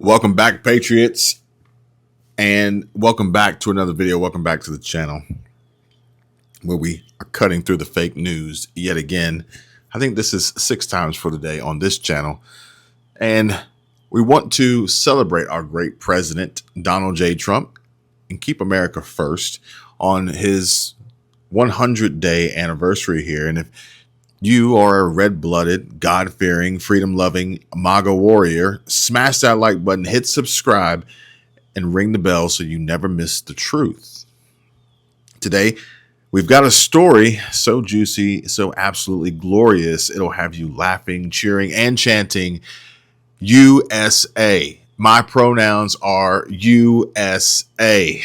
Welcome back, Patriots, and welcome back to another video. Welcome back to the channel where we are cutting through the fake news yet again. I think this is 6 times for the day on this channel, and we want to celebrate our great president, Donald J. Trump, and keep America first on his 100-day anniversary here. And if you are a red-blooded, God-fearing, freedom-loving MAGA warrior, smash that like button, hit subscribe, and ring the bell so you never miss the truth. Today, we've got a story so juicy, so absolutely glorious, it'll have you laughing, cheering, and chanting USA. My pronouns are USA.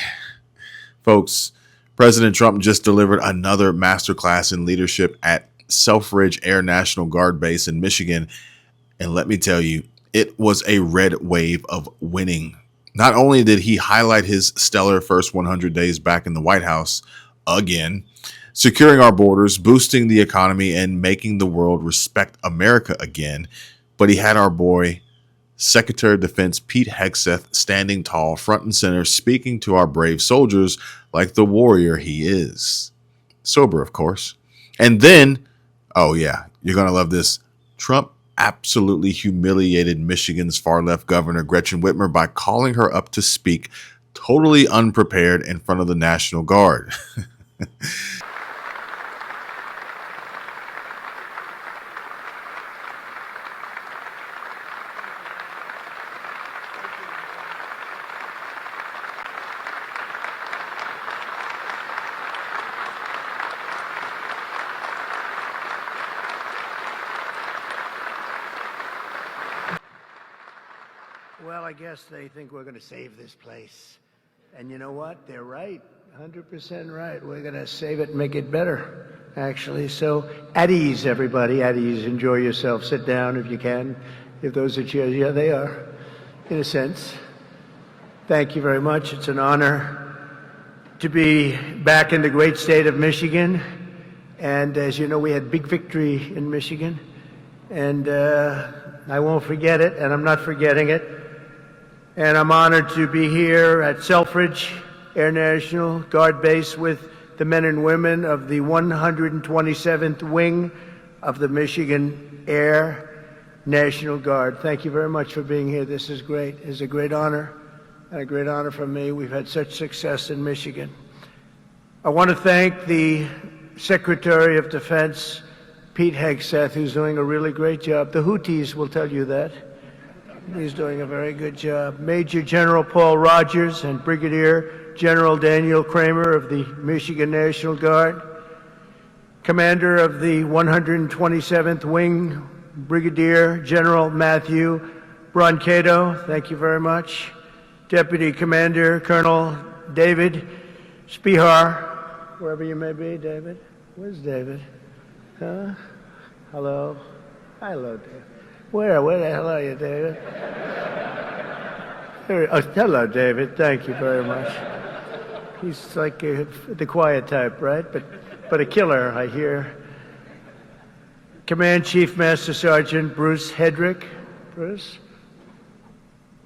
Folks, President Trump just delivered another masterclass in leadership at Selfridge Air National Guard Base in Michigan. And let me tell you, it was a red wave of winning. Not only did he highlight his stellar first 100 days back in the White House again, securing our borders, boosting the economy, and making the world respect America again, but he had our boy, Secretary of Defense Pete Hegseth, standing tall, front and center, speaking to our brave soldiers like the warrior he is. Sober, of course. And then, oh yeah, you're going to love this. Trump absolutely humiliated Michigan's far-left governor, Gretchen Whitmer, by calling her up to speak totally unprepared in front of the National Guard. Well, I guess they think we're going to save this place. And you know what? They're right. 100% right. We're going to save it and make it better, actually. So at ease, everybody. At ease. Enjoy yourself. Sit down if you can. If those are chairs, yeah, they are, in a sense. Thank you very much. It's an honor to be back in the great state of Michigan. And as you know, we had big victory in Michigan. And I won't forget it, and I'm not forgetting it. And I'm honored to be here at Selfridge Air National Guard Base with the men and women of the 127th Wing of the Michigan Air National Guard. Thank you very much for being here. This is great. It's a great honor, and a great honor for me. We've had such success in Michigan. I want to thank the Secretary of Defense, Pete Hegseth, who's doing a really great job. The Houthis will tell you that. He's doing a very good job. Major General Paul Rogers and Brigadier General Daniel Kramer of the Michigan National Guard. Commander of the 127th Wing, Brigadier General Matthew Brancato, thank you very much. Deputy Commander Colonel David Spihar, wherever you may be, David. Where's David? Huh? Hello? Hello, David. Where the hell are you, David? Oh, hello, David. Thank you very much. He's like the quiet type, right? But a killer, I hear. Command Chief Master Sergeant Bruce Hedrick. Bruce?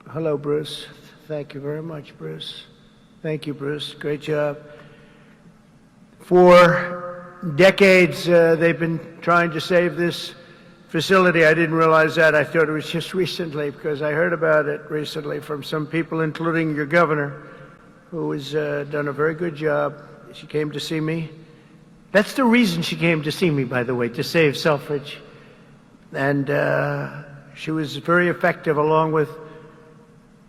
Hello, Bruce. Thank you very much, Bruce. Thank you, Bruce. Great job. For decades, they've been trying to save this facility. I didn't realize that. I thought it was just recently, because I heard about it recently from some people, including your governor, who has done a very good job. She came to see me. That's the reason she came to see me, by the way, to save Selfridge. And she was very effective, along with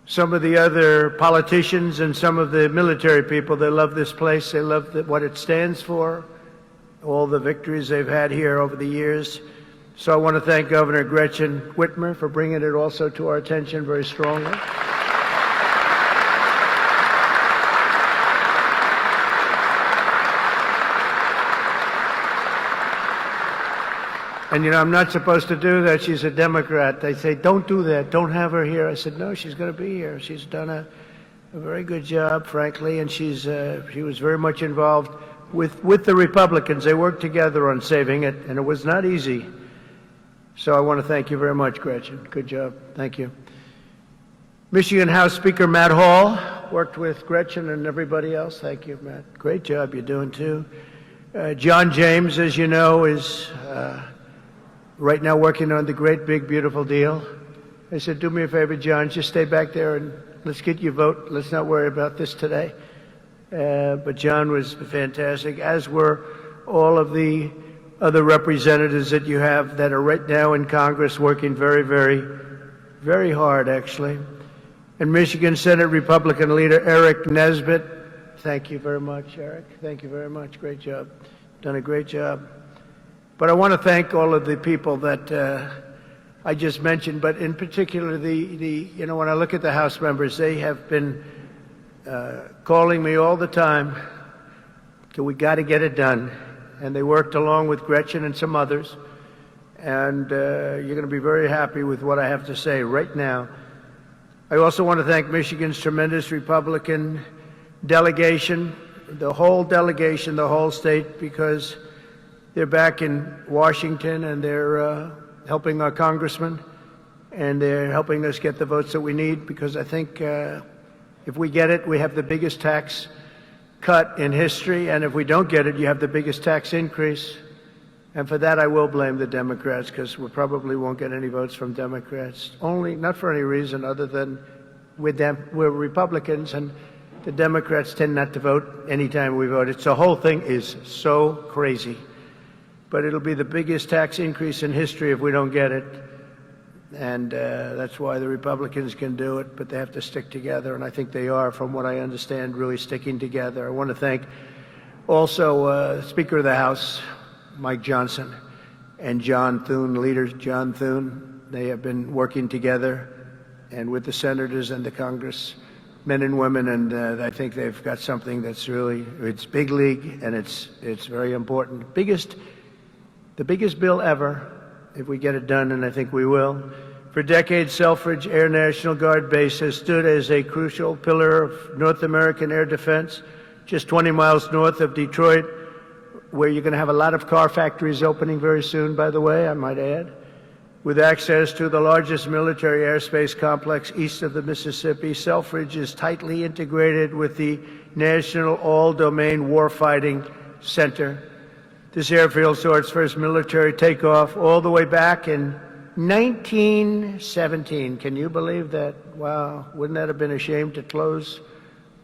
some of the other politicians and some of the military people. They love this place. They love what it stands for, all the victories they've had here over the years. So I want to thank Governor Gretchen Whitmer for bringing it also to our attention very strongly. And you know, I'm not supposed to do that. She's a Democrat. They say, don't do that. Don't have her here. I said, no, she's going to be here. She's done a very good job, frankly, and she was very much involved with the Republicans. They worked together on saving it, and it was not easy. So I want to thank you very much, Gretchen. Good job. Thank you. Michigan House Speaker Matt Hall worked with Gretchen and everybody else. Thank you, Matt. Great job you're doing, too. John James, as you know, is right now working on the great, big, beautiful deal. I said, do me a favor, John, just stay back there and let's get your vote. Let's not worry about this today. But John was fantastic, as were all of the other representatives that you have that are right now in Congress working very, very, very hard, actually. And Michigan Senate Republican leader Eric Nesbitt. Thank you very much, Eric. Thank you very much. Great job. Done a great job. But I want to thank all of the people that I just mentioned, but in particular, when I look at the House members, they have been calling me all the time, we got to get it done. And they worked along with Gretchen and some others. And you're going to be very happy with what I have to say right now. I also want to thank Michigan's tremendous Republican delegation, the whole delegation, the whole state, because they're back in Washington and they're helping our congressman and they're helping us get the votes that we need, because I think if we get it, we have the biggest tax cut in history, and if we don't get it, you have the biggest tax increase. And for that, I will blame the Democrats, because we probably won't get any votes from Democrats. Not for any reason other than we're Republicans, and the Democrats tend not to vote anytime we vote. The whole thing is so crazy. But it'll be the biggest tax increase in history if we don't get it. And that's why the Republicans can do it, but they have to stick together, and I think they are, from what I understand, really sticking together. I want to thank also Speaker of the House, Mike Johnson, and John Thune, leader John Thune. They have been working together and with the senators and the Congress, men and women, and I think they've got something that's really, it's big league, and it's very important. The biggest bill ever, if we get it done, and I think we will. For decades, Selfridge Air National Guard Base has stood as a crucial pillar of North American air defense, just 20 miles north of Detroit, where you're going to have a lot of car factories opening very soon, by the way, I might add, with access to the largest military airspace complex east of the Mississippi. Selfridge is tightly integrated with the National All-Domain Warfighting Center. This airfield saw its first military takeoff all the way back in 1917. Can you believe that? Wow, wouldn't that have been a shame to close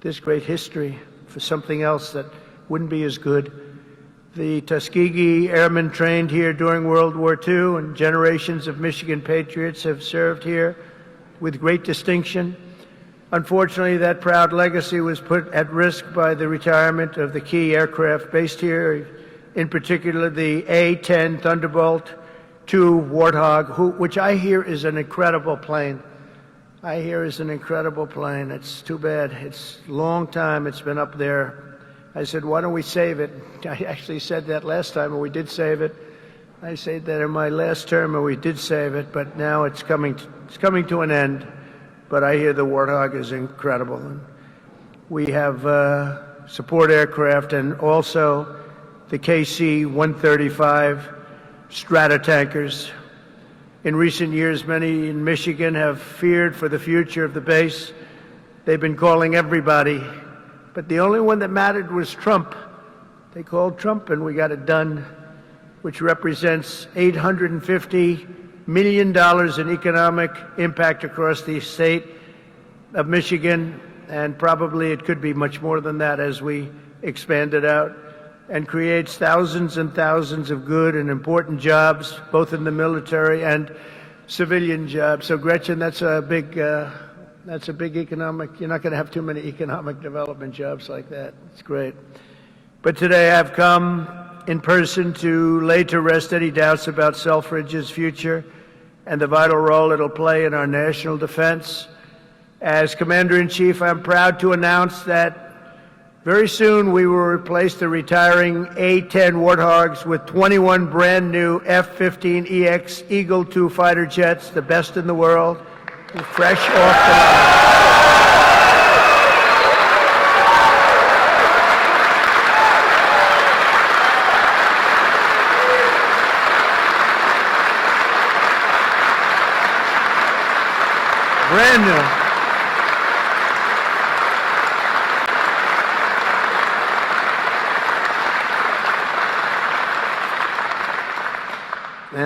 this great history for something else that wouldn't be as good? The Tuskegee Airmen trained here during World War II, and generations of Michigan patriots have served here with great distinction. Unfortunately, that proud legacy was put at risk by the retirement of the key aircraft based here, in particular the A-10 Thunderbolt II Warthog, which I hear is an incredible plane. It's too bad. It's a long time it's been up there. I said, why don't we save it? I actually said that last time, and we did save it. I said that in my last term, and we did save it, but now it's coming to an end. But I hear the Warthog is incredible. And we have support aircraft and also the KC-135 Stratotankers. In recent years, many in Michigan have feared for the future of the base. They've been calling everybody, but the only one that mattered was Trump. They called Trump, and we got it done, which represents $850 million in economic impact across the state of Michigan, and probably it could be much more than that as we expand it out, and creates thousands and thousands of good and important jobs, both in the military and civilian jobs. So, Gretchen, that's a big economic, you're not going to have too many economic development jobs like that. It's great. But today I've come in person to lay to rest any doubts about Selfridge's future and the vital role it'll play in our national defense. As Commander-in-Chief, I'm proud to announce that very soon we will replace the retiring A-10 Warthogs with 21 brand new F-15EX Eagle II fighter jets, the best in the world, fresh off the line. Brand new.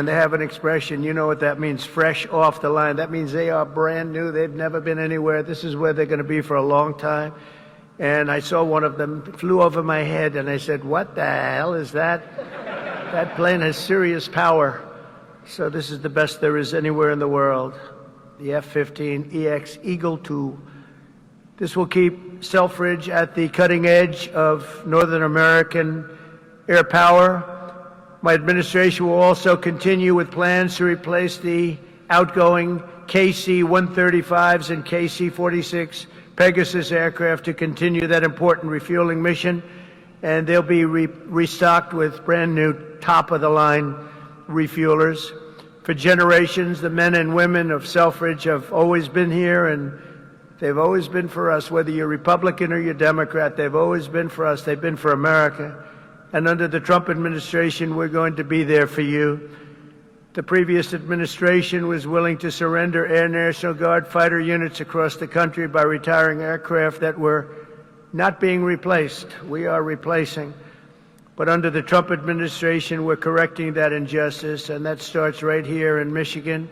And they have an expression, you know what that means, fresh off the line. That means they are brand new. They've never been anywhere. This is where they're going to be for a long time. And I saw one of them flew over my head, and I said, what the hell is that? That plane has serious power. So this is the best there is anywhere in the world. The F-15EX Eagle II. This will keep Selfridge at the cutting edge of Northern American air power. My administration will also continue with plans to replace the outgoing KC-135s and KC-46 Pegasus aircraft to continue that important refueling mission. And they'll be restocked with brand new top-of-the-line refuelers. For generations, the men and women of Selfridge have always been here, and they've always been for us. Whether you're Republican or you're Democrat, they've always been for us. They've been for America. And under the Trump administration, we're going to be there for you. The previous administration was willing to surrender Air National Guard fighter units across the country by retiring aircraft that were not being replaced. We are replacing. But under the Trump administration, we're correcting that injustice, and that starts right here in Michigan,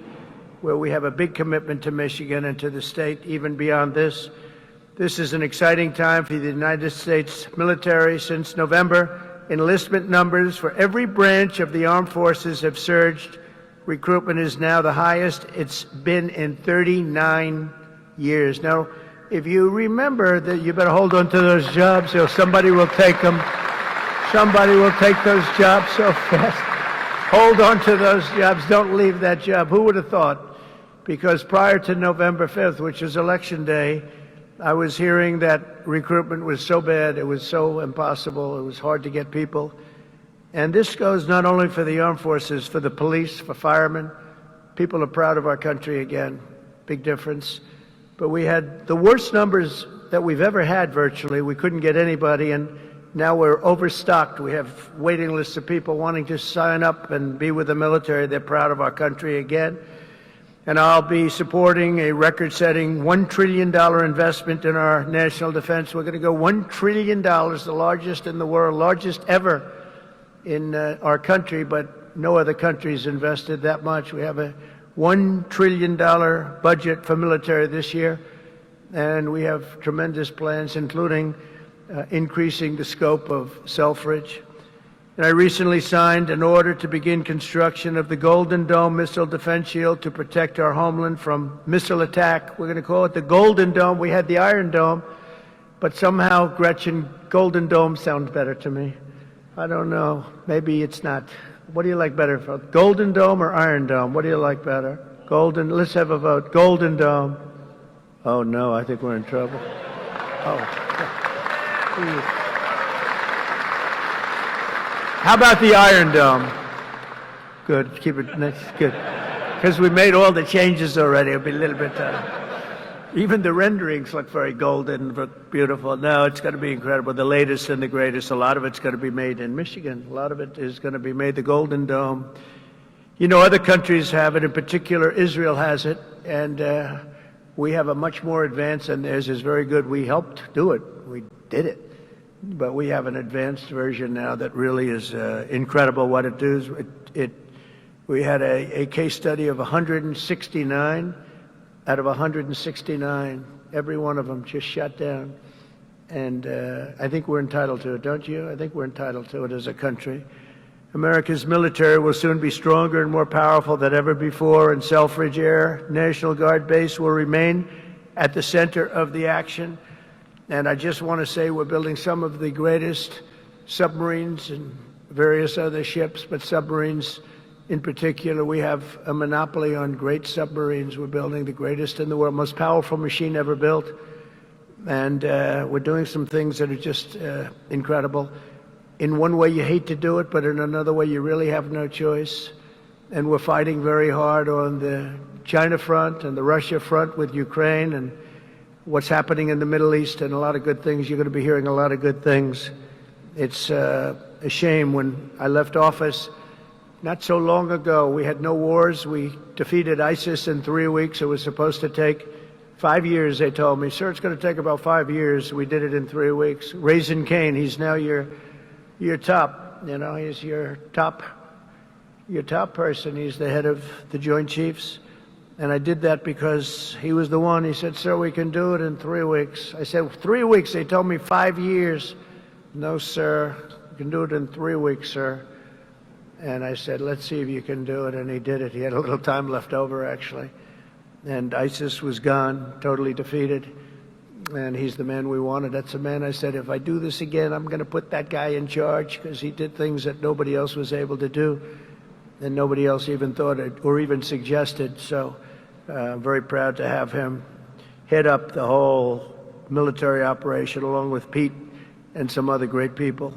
where we have a big commitment to Michigan and to the state, even beyond this. This is an exciting time for the United States military. Since November, enlistment numbers for every branch of the armed forces have surged. Recruitment is now the highest it's been in 39 years. Now, if you remember that, you better hold on to those jobs or somebody will take them. Somebody will take those jobs so fast. Hold on to those jobs. Don't leave that job. Who would have thought? Because prior to November 5th, which is Election Day, I was hearing that recruitment was so bad, it was so impossible, it was hard to get people. And this goes not only for the armed forces, for the police, for firemen. People are proud of our country again. Big difference. But we had the worst numbers that we've ever had virtually. We couldn't get anybody, and now we're overstocked. We have waiting lists of people wanting to sign up and be with the military. They're proud of our country again. And I'll be supporting a record-setting $1 trillion investment in our national defense. We're going to go $1 trillion, the largest in the world, largest ever in our country, but no other country's invested that much. We have a $1 trillion budget for military this year, and we have tremendous plans, including increasing the scope of Selfridge. And I recently signed an order to begin construction of the Golden Dome missile defense shield to protect our homeland from missile attack. We're going to call it the Golden Dome. We had the Iron Dome, but somehow, Gretchen, Golden Dome sounds better to me. I don't know. Maybe it's not. What do you like better? Golden Dome or Iron Dome? What do you like better? Golden. Let's have a vote. Golden Dome. Oh, no, I think we're in trouble. Oh. How about the Iron Dome? Good. Keep it nice. Good. Because we made all the changes already. It'll be a little bit even the renderings look very golden, but beautiful. No, it's going to be incredible. The latest and the greatest. A lot of it's going to be made in Michigan. A lot of it is going to be made the Golden Dome. You know, other countries have it. In particular, Israel has it. And we have a much more advanced, and theirs is very good. We helped do it. We did it. But we have an advanced version now that really is incredible what it does. We had a case study of 169. Out of 169, every one of them just shut down. And I think we're entitled to it, don't you? I think we're entitled to it as a country. America's military will soon be stronger and more powerful than ever before, and Selfridge Air National Guard Base will remain at the center of the action. And I just want to say we're building some of the greatest submarines and various other ships, but submarines in particular, we have a monopoly on great submarines. We're building the greatest in the world, most powerful machine ever built. And we're doing some things that are just incredible. In one way, you hate to do it, but in another way, you really have no choice. And we're fighting very hard on the China front and the Russia front with Ukraine and what's happening in the Middle East, and a lot of good things. You're going to be hearing a lot of good things. It's a shame. When I left office not so long ago, we had no wars. We defeated ISIS in 3 weeks. It was supposed to take 5 years, they told me. Sir, it's going to take about 5 years. We did it in 3 weeks. Raising Cain, he's now your top, he's your top your top person. He's the head of the Joint Chiefs. And I did that because he was the one. He said, sir, we can do it in 3 weeks. I said, 3 weeks? They told me 5 years. No, sir. You can do it in 3 weeks, sir. And I said, let's see if you can do it. And he did it. He had a little time left over, actually. And ISIS was gone, totally defeated. And he's the man we wanted. That's the man I said, if I do this again, I'm going to put that guy in charge, because he did things that nobody else was able to do. And nobody else even thought it or even suggested. So I'm very proud to have him head up the whole military operation along with Pete and some other great people.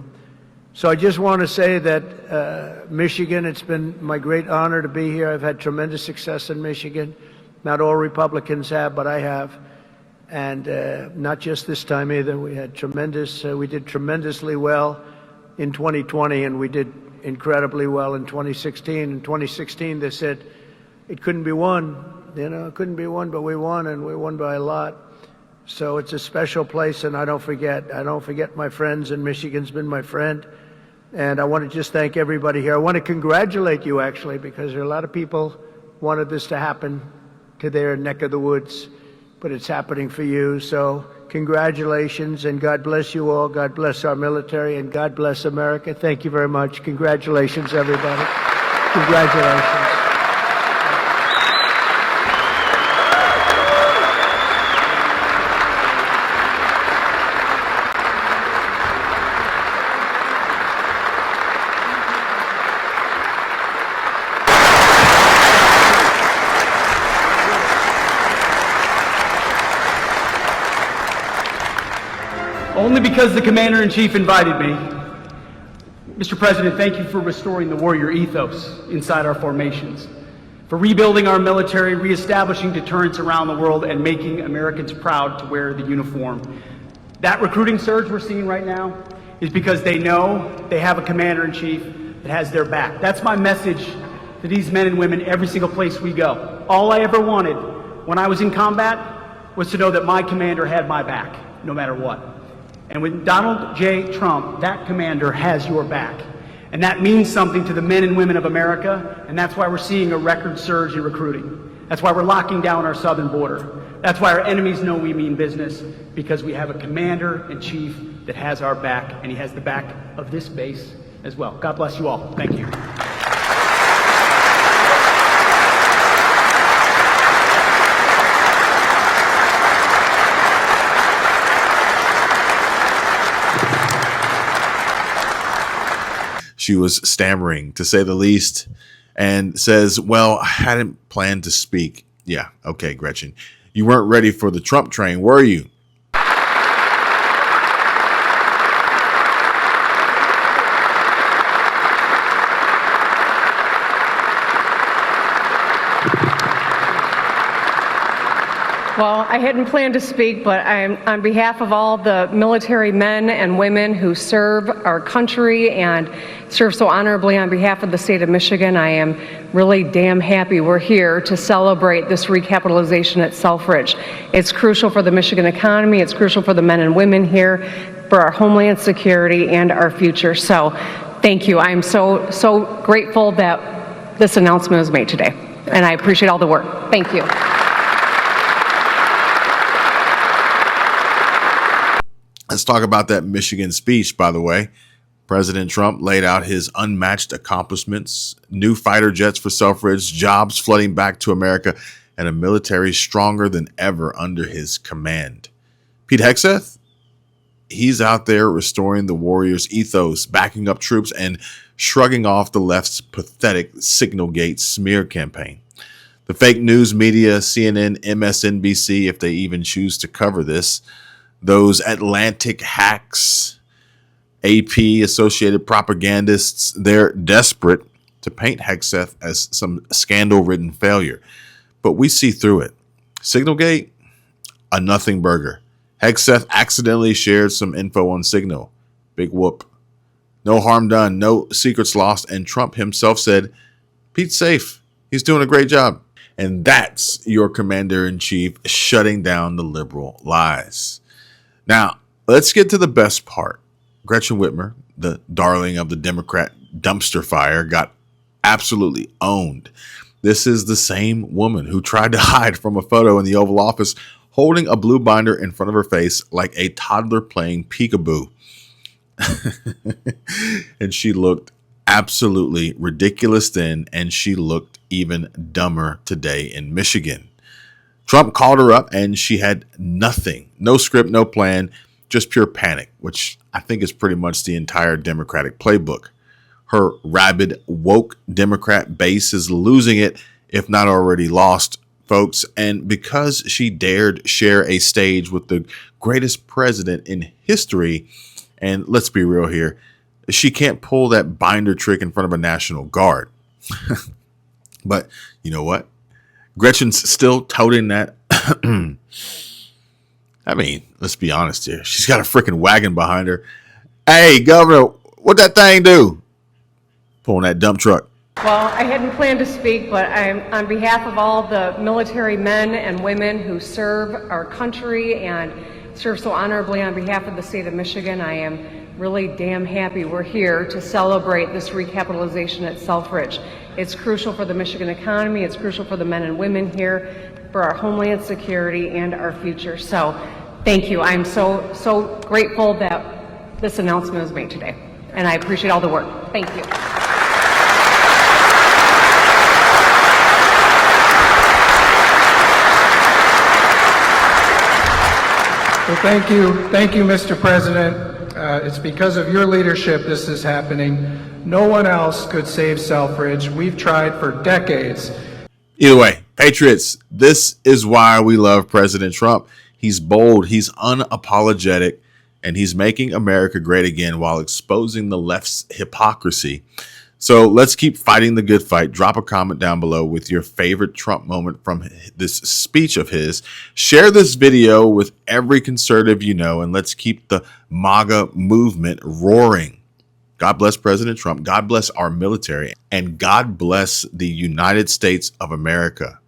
So I just want to say that Michigan, it's been my great honor to be here. I've had tremendous success in Michigan. Not all Republicans have, but I have. And not just this time either. We had we did tremendously well in 2020, and we did incredibly well in 2016. In 2016, they said it couldn't be won. It couldn't be won, but we won, and we won by a lot. So it's a special place, and I don't forget my friends, and Michigan's been my friend. And I want to just thank everybody here. I want to congratulate you, actually, because there are a lot of people wanted this to happen to their neck of the woods, but it's happening for you. So congratulations, and God bless you all. God bless our military, and God bless America. Thank you very much. Congratulations, everybody. Congratulations. Only because the Commander-in-Chief invited me. Mr. President, thank you for restoring the warrior ethos inside our formations, for rebuilding our military, reestablishing deterrence around the world, and making Americans proud to wear the uniform. That recruiting surge we're seeing right now is because they know they have a Commander-in-Chief that has their back. That's my message to these men and women every single place we go. All I ever wanted when I was in combat was to know that my commander had my back, no matter what. And with Donald J. Trump, that commander has your back. And that means something to the men and women of America, and that's why we're seeing a record surge in recruiting. That's why we're locking down our southern border. That's why our enemies know we mean business, because we have a commander-in-chief that has our back, and he has the back of this base as well. God bless you all. Thank you. She was stammering, to say the least, and says, well, I hadn't planned to speak. Yeah, okay, Gretchen. You weren't ready for the Trump train, were you? Well, I hadn't planned to speak, but on behalf of all the military men and women who serve our country and serve so honorably on behalf of the state of Michigan, I am really damn happy we're here to celebrate this recapitalization at Selfridge. It's crucial for the Michigan economy. It's crucial for the men and women here, for our homeland security and our future. So thank you. I'm so grateful that this announcement was made today, and I appreciate all the work. Thank you. Let's talk about that Michigan speech, by the way. President Trump laid out his unmatched accomplishments, new fighter jets for Selfridge, jobs flooding back to America, and a military stronger than ever under his command. Pete Hegseth, he's out there restoring the Warriors' ethos, backing up troops, and shrugging off the left's pathetic Signalgate smear campaign. The fake news media, CNN, MSNBC, if they even choose to cover this, those Atlantic hacks, AP, Associated propagandists, they're desperate to paint Hegseth as some scandal-ridden failure. But we see through it. Signalgate, a nothing burger. Hegseth accidentally shared some info on Signal. Big whoop. No harm done, no secrets lost, and Trump himself said, Pete's safe. He's doing a great job. And that's your commander-in-chief shutting down the liberal lies. Now, let's get to the best part. Gretchen Whitmer, the darling of the Democrat dumpster fire, got Absolutely owned. This is the same woman who tried to hide from a photo in the Oval Office holding a blue binder in front of her face like a toddler playing peekaboo. And she looked absolutely ridiculous then, and she looked even dumber today in Michigan. Trump called her up and she had nothing, no script, no plan, just pure panic, which I think is pretty much the entire Democratic playbook. Her rabid, woke Democrat base is losing it, if not already lost, folks. And because she dared share a stage with the greatest president in history, and let's be real here, she can't pull that binder trick in front of a National Guard. But you know what? Gretchen's still toting that. I mean, let's be honest here. She's got a freaking wagon behind her. Hey, Governor, what that thing do? Pulling that dump truck. Well, I hadn't planned to speak, but on behalf of all the military men and women who serve our country and serve so honorably on behalf of the state of Michigan, I am really damn happy we're here to celebrate this recapitalization at Selfridge. It's crucial for the Michigan economy. It's crucial for the men and women here, for our homeland security and our future. So thank you. I'm so grateful that this announcement was made today, and I appreciate all the work. Thank you. Well, thank you, Mr. President. It's because of your leadership this is happening. No one else could save Selfridge. We've tried for decades. Either way, Patriots, this is why we love President Trump. He's bold, he's unapologetic, and he's making America great again while exposing the left's hypocrisy. So let's keep fighting the good fight. Drop a comment down below with your favorite Trump moment from this speech of his. Share this video with every conservative you know, and let's keep the MAGA movement roaring. God bless President Trump. God bless our military. And God bless the United States of America.